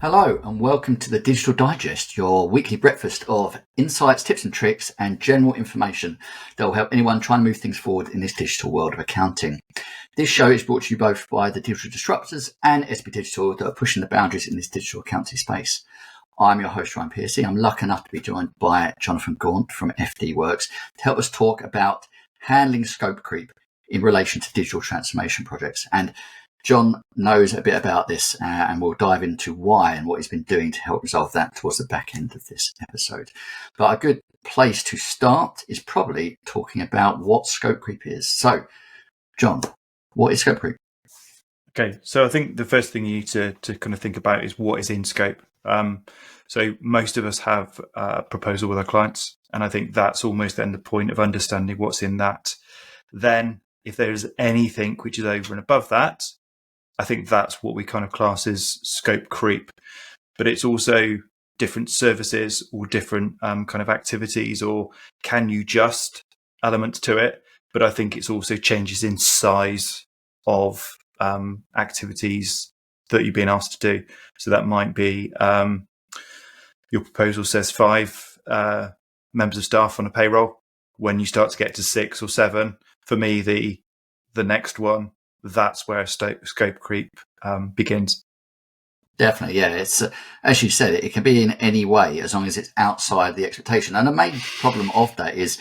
Hello and welcome to the Digital Digest, your weekly breakfast of insights, tips and tricks and general information that will help anyone trying to move things forward in this digital world of accounting. This show is brought to you both by the Digital Disruptors and SB Digital that are pushing the boundaries in this digital accounting space. I'm your host, Ryan Piercy. I'm lucky enough to be joined by Jonathan Gaunt from FD Works to help us talk about handling scope creep in relation to digital transformation projects. And John knows a bit about this and we'll dive into why and what he's been doing to help resolve that towards the back end of this episode. But a good place to start is probably talking about what scope creep is. So, John, what is scope creep? Okay, so I think the first thing you need to kind of think about is what is in scope. So most of us have a proposal with our clients, and I think that's almost then the point of understanding what's in that. Then if there's anything which is over and above that, I think that's what we kind of class as scope creep. But it's also different services or different kind of activities, or can you just elements to it. But I think it's also changes in size of activities that you've been asked to do. So that might be your proposal says 5 members of staff on a payroll. When you start to get to 6 or 7, for me, the next one, that's where scope creep begins. Definitely, yeah. It's as you said, it can be in any way as long as it's outside the expectation. And the main problem of that is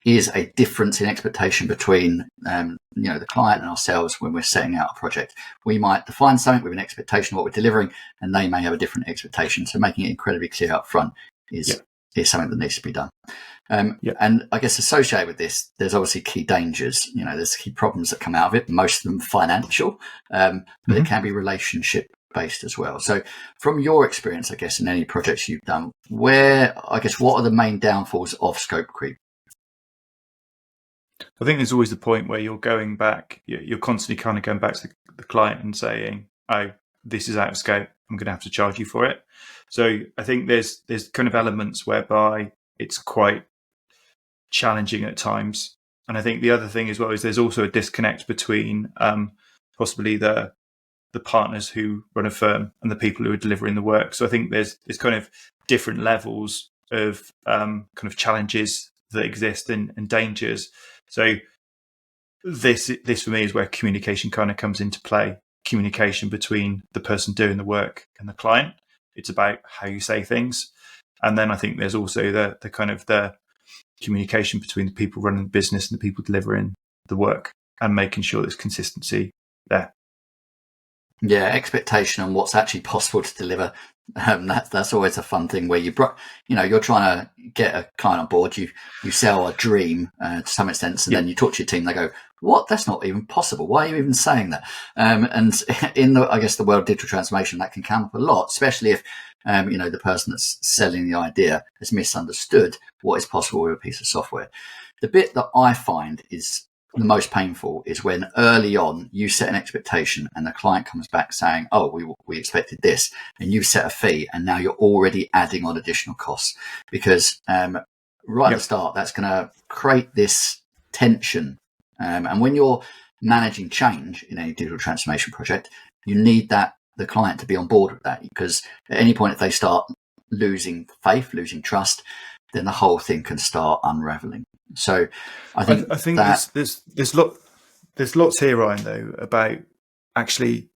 a difference in expectation between the client and ourselves when we're setting out a project. We might define something with an expectation of what we're delivering, and they may have a different expectation. So making it incredibly clear up front is something that needs to be done. And I guess associated with this, there's obviously key dangers. There's key problems that come out of it, most of them financial, but it can be relationship based as well. So from your experience, I guess, in any projects you've done, what are the main downfalls of scope creep? I think there's always the point where you're going back, you're constantly kind of going back to the client and saying, oh, this is out of scope, I'm going to have to charge you for it. So I think there's kind of elements whereby it's quite challenging at times. And I think the other thing as well is there's also a disconnect between possibly the partners who run a firm and the people who are delivering the work. So I think there's kind of different levels of kind of challenges that exist and dangers. So this for me is where communication kind of comes into play. Communication between the person doing the work and the client. It's about how you say things. And then I think there's also the kind of the communication between the people running the business and the people delivering the work and making sure there's consistency there. Yeah, expectation on what's actually possible to deliver. That's always a fun thing where you're trying to get a client on board. You sell a dream to some extent, and then you talk to your team. They go, "What? That's not even possible. Why are you even saying that?" And in the world of digital transformation, that can come up a lot, especially if the person that's selling the idea has misunderstood what is possible with a piece of software. The bit that I find is the most painful is when early on you set an expectation and the client comes back saying, oh, we expected this, and you set a fee and now you're already adding on additional costs because at the start, that's going to create this tension. And when you're managing change in a digital transformation project, you need the client to be on board with that, because at any point if they start losing faith, losing trust, then the whole thing can start unraveling. So I think that there's lots here, Ryan, though, about actually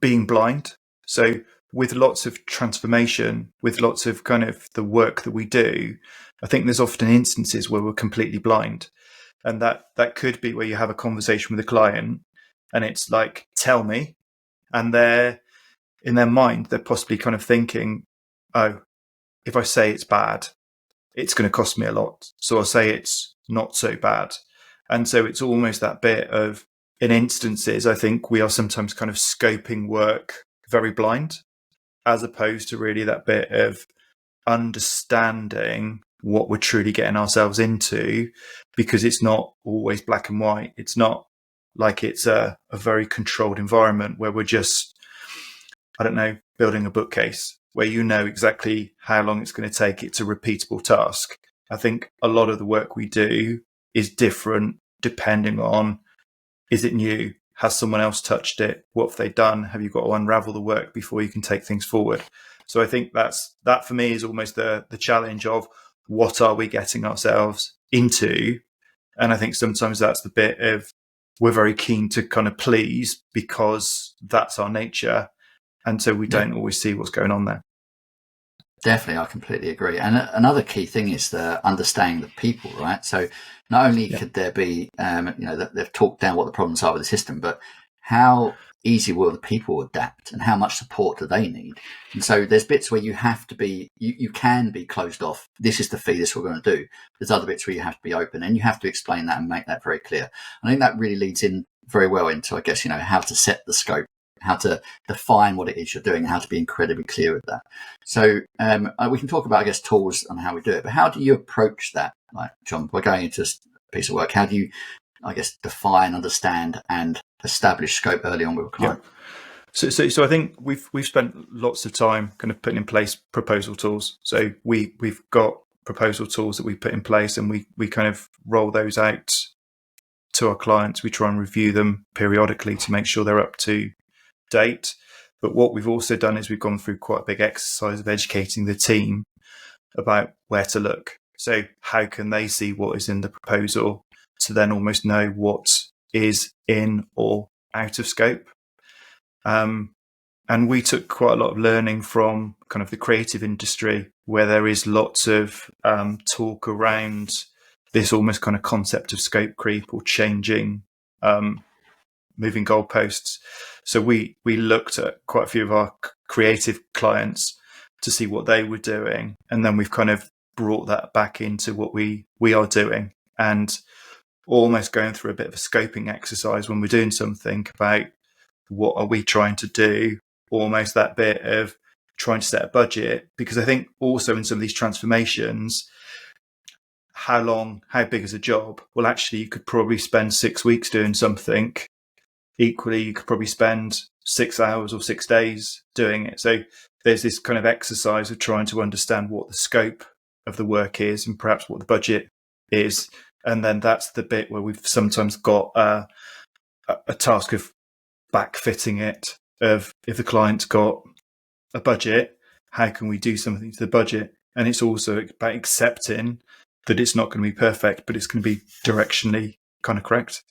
being blind. So with lots of transformation, with lots of kind of the work that we do, I think there's often instances where we're completely blind. And that could be where you have a conversation with a client and it's like, tell me. And in their mind, they're possibly kind of thinking, oh, if I say it's bad, it's going to cost me a lot. So I'll say it's not so bad. And so it's almost that bit of, in instances, I think we are sometimes kind of scoping work very blind, as opposed to really that bit of understanding what we're truly getting ourselves into, because it's not always black and white. It's not like it's a very controlled environment where we're just, building a bookcase where you know exactly how long it's going to take. It's a repeatable task. I think a lot of the work we do is different depending on, is it new? Has someone else touched it? What have they done? Have you got to unravel the work before you can take things forward? So I think that for me is almost the challenge of what are we getting ourselves into? And I think sometimes that's the bit of we're very keen to kind of please because that's our nature. And so we don't always see what's going on there. Definitely, I completely agree. And another key thing is the understanding the people, right? So not only could there be, they've talked down what the problems are with the system, but how easy will the people adapt and how much support do they need? And so there's bits where you have to be, you can be closed off. This is the fee, this is what we're going to do. There's other bits where you have to be open and you have to explain that and make that very clear. I think that really leads in very well into, I guess, how to set the scope, how to define what it is you're doing, and how to be incredibly clear with that. So we can talk about, I guess, tools and how we do it, but how do you approach that? Like, John, we're going into a piece of work. How do you, I guess, define, understand, and establish scope early on with a client? Yeah. So I think we've spent lots of time kind of putting in place proposal tools. So we've got proposal tools that we put in place, and we kind of roll those out to our clients. We try and review them periodically to make sure they're up to date. But what we've also done is we've gone through quite a big exercise of educating the team about where to look. So how can they see what is in the proposal to then almost know what is in or out of scope? And we took quite a lot of learning from kind of the creative industry, where there is lots of talk around this almost kind of concept of scope creep or changing, moving goalposts. So we looked at quite a few of our creative clients to see what they were doing, and then we've kind of brought that back into what we are doing, and almost going through a bit of a scoping exercise when we're doing something about what are we trying to do, almost that bit of trying to set a budget. Because I think also in some of these transformations, how big is a job? Well, actually, you could probably spend 6 weeks doing something. Equally, you could probably spend 6 hours or 6 days doing it. So there's this kind of exercise of trying to understand what the scope of the work is and perhaps what the budget is. And then that's the bit where we've sometimes got a task of backfitting it, of if the client's got a budget, how can we do something to the budget? And it's also about accepting that it's not going to be perfect, but it's going to be directionally kind of correct.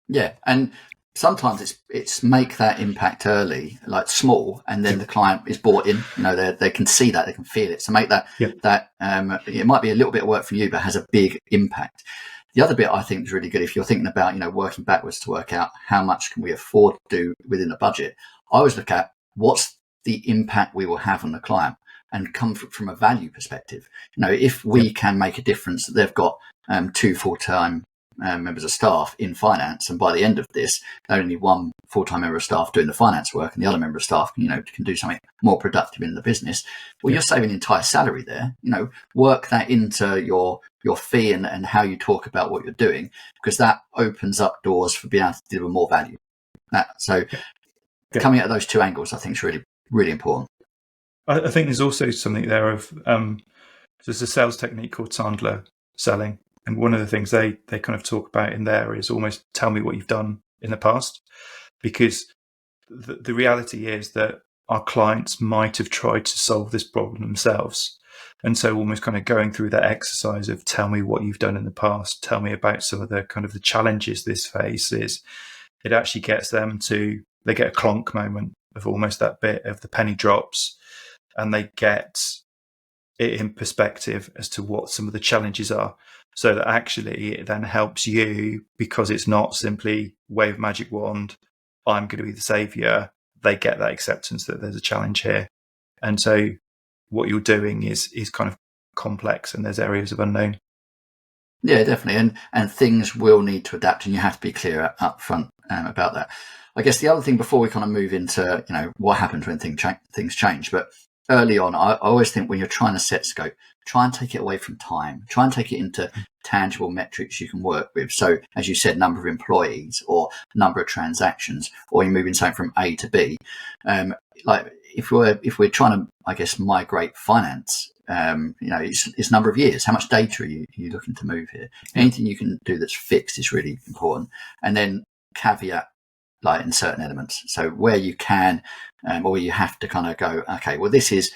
Yeah, and sometimes it's make that impact early, like small, and then the client is bought in. They can see that, they can feel it. So make that it might be a little bit of work for you, but has a big impact. The other bit I think is really good if you're thinking about, working backwards to work out how much can we afford to do within the budget. I always look at what's the impact we will have on the client and come from a value perspective. If we can make a difference, that they've got 2 full-time members of staff in finance, and by the end of this, only one full-time member of staff doing the finance work, and the other member of staff, can do something more productive in the business. Well, you're saving the entire salary there. Work that into your fee and how you talk about what you're doing, because that opens up doors for being able to deliver more value. Coming at those two angles, I think, is really, really important. I think there's also something there of there's a sales technique called Sandler selling. And one of the things they kind of talk about in there is almost tell me what you've done in the past. Because the reality is that our clients might have tried to solve this problem themselves. And so almost kind of going through that exercise of tell me what you've done in the past, tell me about some of the kind of the challenges this faces, it actually gets them to, they get a clonk moment of almost that bit of the penny drops, and they get it in perspective as to what some of the challenges are. So that actually it then helps you, because it's not simply wave magic wand, I'm going to be the savior. They get that acceptance that there's a challenge here. And so what you're doing is kind of complex, and there's areas of unknown. Yeah, definitely. And things will need to adapt, and you have to be clear up front about that. I guess the other thing before we kind of move into, what happens when things change, but early on, I always think when you're trying to set scope, try and take it away from time. Try and take it into tangible metrics you can work with. So, as you said, number of employees or number of transactions, or you're moving something from A to B. Like if we're trying to, I guess, migrate finance, it's number of years. How much data are you looking to move here? Anything you can do that's fixed is really important. And then caveat like in certain elements. So where you can, or where you have to kind of go, okay, well, this is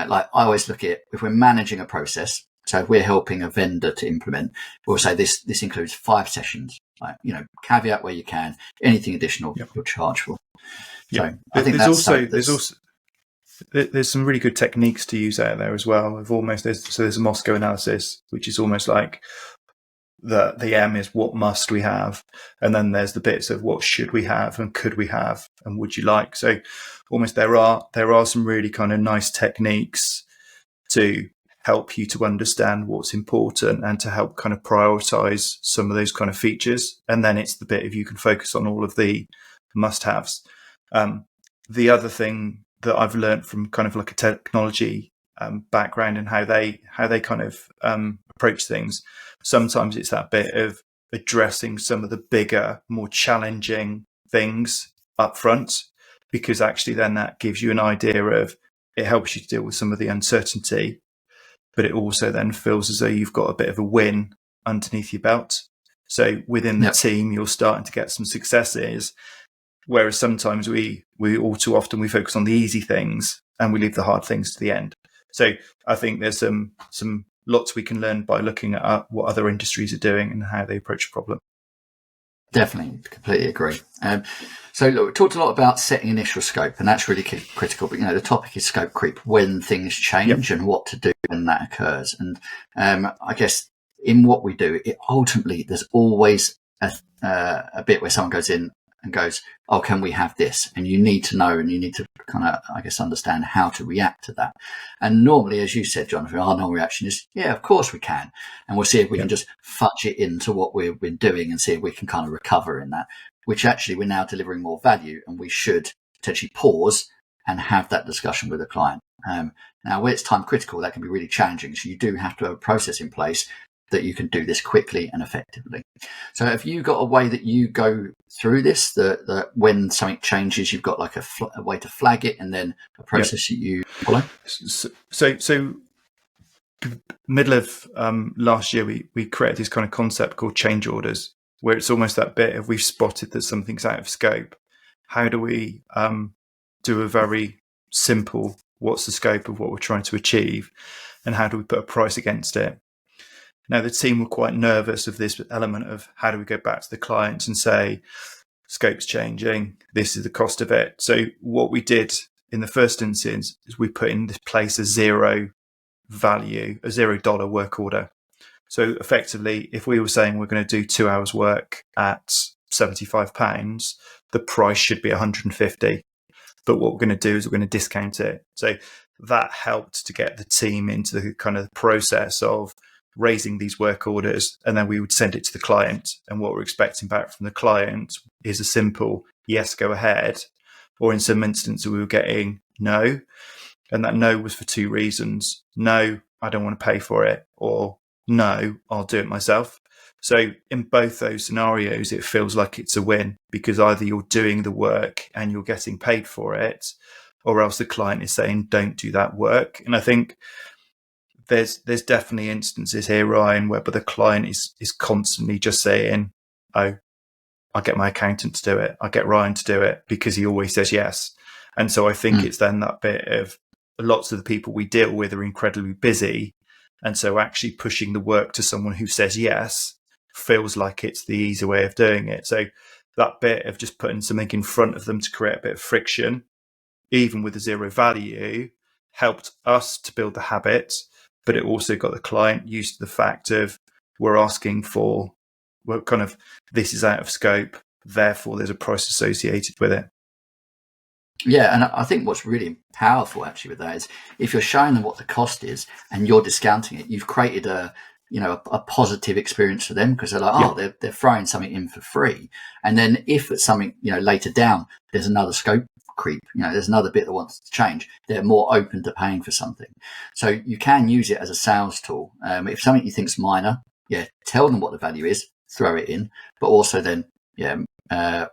like I always look at if we're managing a process. So if we're helping a vendor to implement, we'll say this includes 5 sessions. Like, caveat where you can, anything additional you'll charge for. So I think there's some really good techniques to use out there as well. There's a Moscow analysis, which is almost like the M is what must we have, and then there's the bits of what should we have and could we have and would you like. So almost there are some really kind of nice techniques to help you to understand what's important and to help kind of prioritize some of those kind of features. And then it's the bit if you can focus on all of the must-haves. The other thing that I've learned from kind of like a technology background and how they kind of approach things, sometimes it's that bit of addressing some of the bigger, more challenging things up front, because actually then that gives you an idea of, it helps you to deal with some of the uncertainty, but it also then feels as though you've got a bit of a win underneath your belt. So within the team, you're starting to get some successes, whereas sometimes we all too often we focus on the easy things and we leave the hard things to the end. So I think there's some lots we can learn by looking at what other industries are doing and how they approach a problem. Definitely, completely agree. So look, we talked a lot about setting initial scope, and that's really critical. But the topic is scope creep, when things change and what to do when that occurs. And I guess in what we do, ultimately there's always a bit where someone goes in and goes, "Oh, can we have this?" And you need to know, and you need to kind of, I guess, understand how to react to that. And normally, as you said, Jonathan, our normal reaction is, "Yeah, of course we can," and we'll see if we can just fudge it into what we've been doing and see if we can kind of recover in that. Which actually we're now delivering more value, and we should potentially pause and have that discussion with the client. Now, where it's time critical, that can be really challenging. So you do have to have a process in place that you can do this quickly and effectively. So have you got a way that you go through this, that when something changes, you've got like a way to flag it and then a process that you follow? So middle of last year, we created this kind of concept called change orders, where it's almost that bit of we've spotted that something's out of scope. How do we do a very simple, what's the scope of what we're trying to achieve, and how do we put a price against it? Now, the team were quite nervous of this element of how do we go back to the clients and say, scope's changing, this is the cost of it. So what we did in the first instance is we put in place a $0 work order. So effectively, if we were saying we're going to do 2 hours work at £75, the price should be 150. But what we're going to do is we're going to discount it. So that helped to get the team into the kind of process of raising these work orders, and then we would send it to the client. And what we're expecting back from the client is a simple yes, go ahead, or in some instances we were getting no. And that no was for 2 reasons. No, I don't want to pay for it, or no, I'll do it myself. So in both those scenarios, it feels like it's a win, because either you're doing the work and you're getting paid for it, or else the client is saying, don't do that work. And I think there's definitely instances here, Ryan, where the client is constantly just saying, oh, I get my accountant to do it, I get Ryan to do it, because he always says yes. And so I think it's then that bit of lots of the people we deal with are incredibly busy. And so actually pushing the work to someone who says yes feels like it's the easy way of doing it. So that bit of just putting something in front of them to create a bit of friction, even with the $0 value, helped us to build the habit, but it also got the client used to the fact of we're asking for, well, kind of, this is out of scope, therefore there's a price associated with it. Yeah, and I think what's really powerful actually with that is if you're showing them what the cost is and you're discounting it, you've created a positive experience for them, because they're like, they're throwing something in for free. And then if it's something, later down, there's another scope creep, there's another bit that wants to change, they're more open to paying for something. So you can use it as a sales tool. If something you think's minor, tell them what the value is, throw it in, but also then,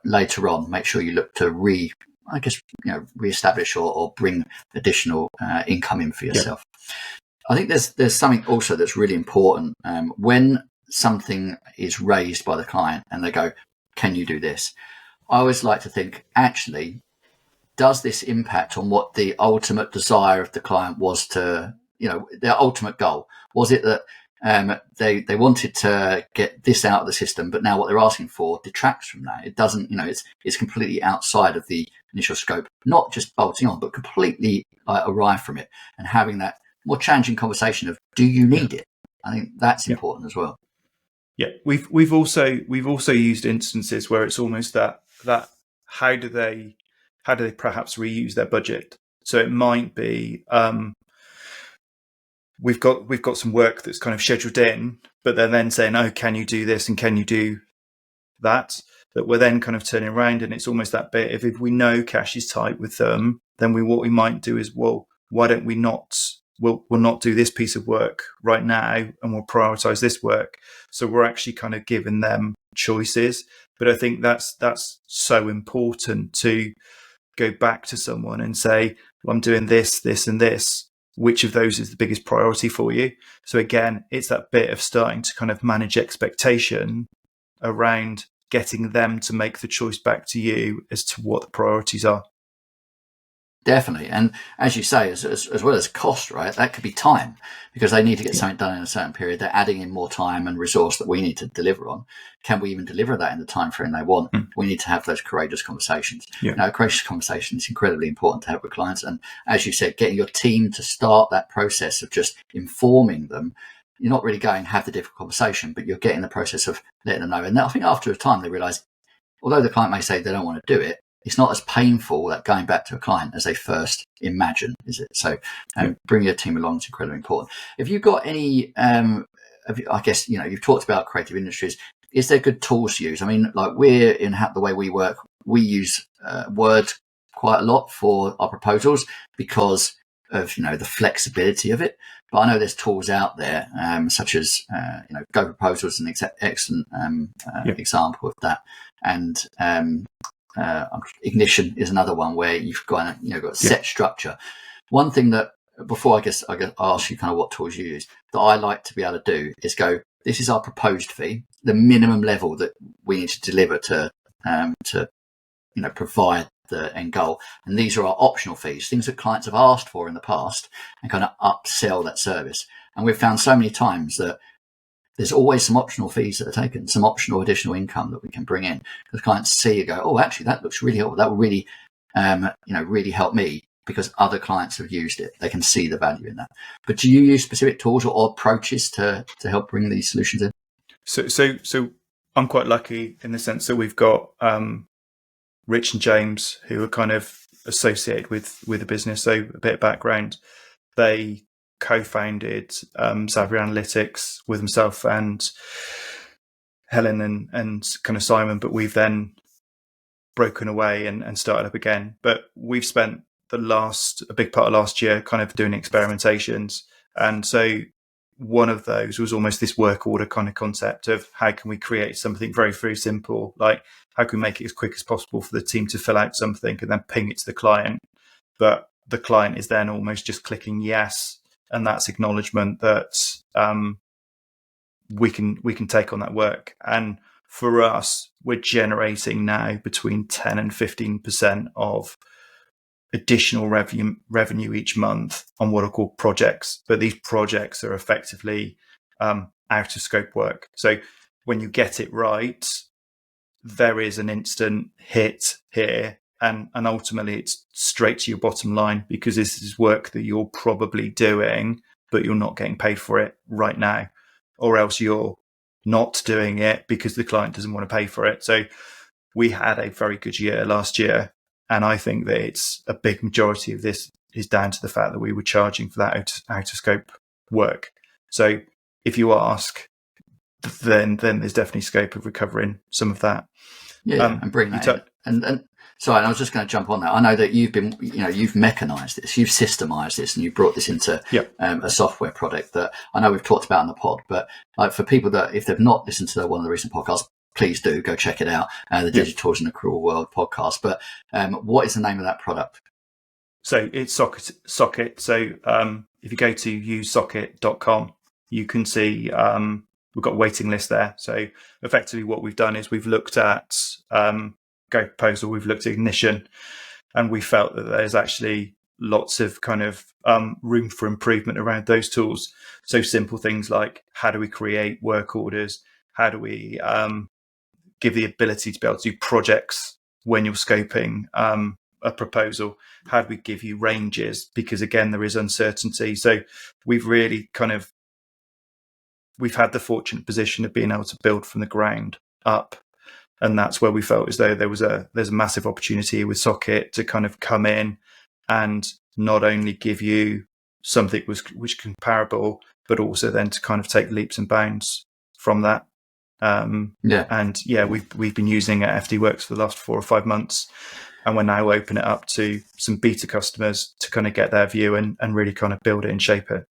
later on, make sure you look to reestablish or bring additional income in for yourself. I think there's something also that's really important when something is raised by the client and they go, can you do this? I always like to think, actually, does this impact on what the ultimate desire of the client was to, their ultimate goal? Was it that they wanted to get this out of the system, but now what they're asking for detracts from that? It doesn't, it's completely outside of the initial scope, not just bolting on, but completely awry from it, and having that more challenging conversation of, do you need it? I think that's important as well. Yeah, we've also used instances where it's almost that how do they perhaps reuse their budget? So it might be we've got some work that's kind of scheduled in, but they're then saying, oh, can you do this and can you do that? That we're then kind of turning around, and it's almost that bit. If we know cash is tight with them, then what we might do is, well, why don't we not? We'll not do this piece of work right now, and we'll prioritize this work. So we're actually kind of giving them choices. But I think that's so important to go back to someone and say, well, I'm doing this, this, and this. Which of those is the biggest priority for you? So again, it's that bit of starting to kind of manage expectation around getting them to make the choice back to you as to what the priorities are. Definitely. And as you say, as well as cost, right, that could be time, because they need to get something done in a certain period. They're adding in more time and resource that we need to deliver on. Can we even deliver that in the time frame they want? We need to have those courageous conversations. Courageous conversation is incredibly important to have with clients. And as you said, getting your team to start that process of just informing them. You're not really going to have the difficult conversation, but you're getting the process of letting them know. And I think after a time, they realize, although the client may say they don't want to do it, it's not as painful that going back to a client as they first imagine, is it? So bring your team along is incredibly important. Have you got any, I guess, you've talked about creative industries. Is there good tools to use? I mean, like we're in the way we work, we use Word quite a lot for our proposals because of, the flexibility of it. But I know there's tools out there, such as, Go Proposals is an excellent example of that. And Ignition is another one where you've got got set structure. One thing that, before I ask you kind of what tools you use, that I like to be able to do is go, this is our proposed fee, the minimum level that we need to deliver to provide the end goal, and these are our optional fees, things that clients have asked for in the past, and kind of upsell that service. And we've found so many times that there's always some optional fees that are taken, some optional additional income that we can bring in, because clients see and go, oh, actually, that looks really helpful. That will really, really help me, because other clients have used it. They can see the value in that. But do you use specific tools or approaches to help bring these solutions in? So I'm quite lucky in the sense that we've got Rich and James, who are kind of associated with the business. So a bit of background, they co-founded Savvy Analytics with himself and Helen and kind of Simon, but we've then broken away and started up again. But we've spent a big part of last year kind of doing experimentations. And so one of those was almost this work order kind of concept of how can we create something very, very simple, like how can we make it as quick as possible for the team to fill out something and then ping it to the client. But the client is then almost just clicking yes, and that's acknowledgement that we can take on that work. And for us, we're generating now between 10 and 15% of additional revenue each month on what are called projects. But these projects are effectively out of scope work. So when you get it right, there is an instant hit here. And ultimately, it's straight to your bottom line, because this is work that you're probably doing, but you're not getting paid for it right now, or else you're not doing it because the client doesn't want to pay for it. So we had a very good year last year, and I think that it's a big majority of this is down to the fact that we were charging for that out of scope work. So if you ask, then there's definitely scope of recovering some of that. Yeah, and bring that in. And sorry, and I was just going to jump on that. I know that you've mechanized this, you've systemized this, and you've brought this into a software product that I know we've talked about in the pod. But for people that, if they've not listened to one of the recent podcasts, please do go check it out. The Digitals in the Cruel World podcast. But what is the name of that product? So it's Socket. So if you go to usesocket.com, you can see we've got a waiting list there. So effectively what we've done is we've looked at Go Proposal, we've looked at Ignition, and we felt that there's actually lots of kind of room for improvement around those tools. So simple things like, how do we create work orders? How do we give the ability to be able to do projects when you're scoping a proposal? How do we give you ranges? Because again, there is uncertainty. So we've really we've had the fortunate position of being able to build from the ground up. And that's where we felt as though there's a massive opportunity with Socket to kind of come in and not only give you something which is comparable, but also then to kind of take leaps and bounds from that. And we've been using FD Works for the last 4 or 5 months, and we're now open it up to some beta customers to kind of get their view and really kind of build it and shape it.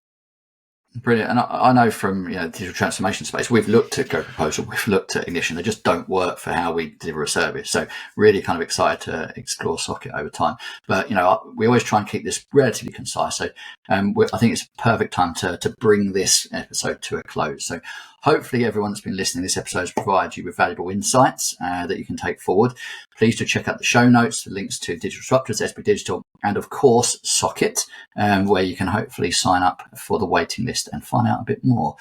Brilliant. And I know from the digital transformation space, we've looked at Go Proposal, we've looked at Ignition. They just don't work for how we deliver a service. So really kind of excited to explore Socket over time. But, we always try and keep this relatively concise. So I think it's a perfect time to bring this episode to a close. So hopefully everyone that's been listening to this episode has provided you with valuable insights that you can take forward. Please do check out the show notes, the links to Digital Disruptors, SB Digital, and of course Socket, where you can hopefully sign up for the waiting list and find out a bit more.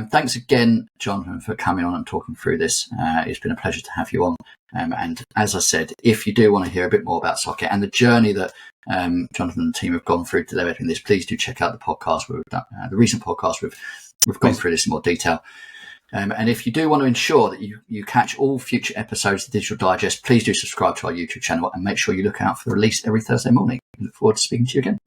Thanks again, Jonathan, for coming on and talking through this. It's been a pleasure to have you on. And as I said, if you do want to hear a bit more about Socket and the journey that Jonathan and the team have gone through developing this, please do check out the podcast where we've done the recent podcast. We've gone through this in more detail. And if you do want to ensure that you catch all future episodes of the Digital Digest, please do subscribe to our YouTube channel and make sure you look out for the release every Thursday morning. We look forward to speaking to you again.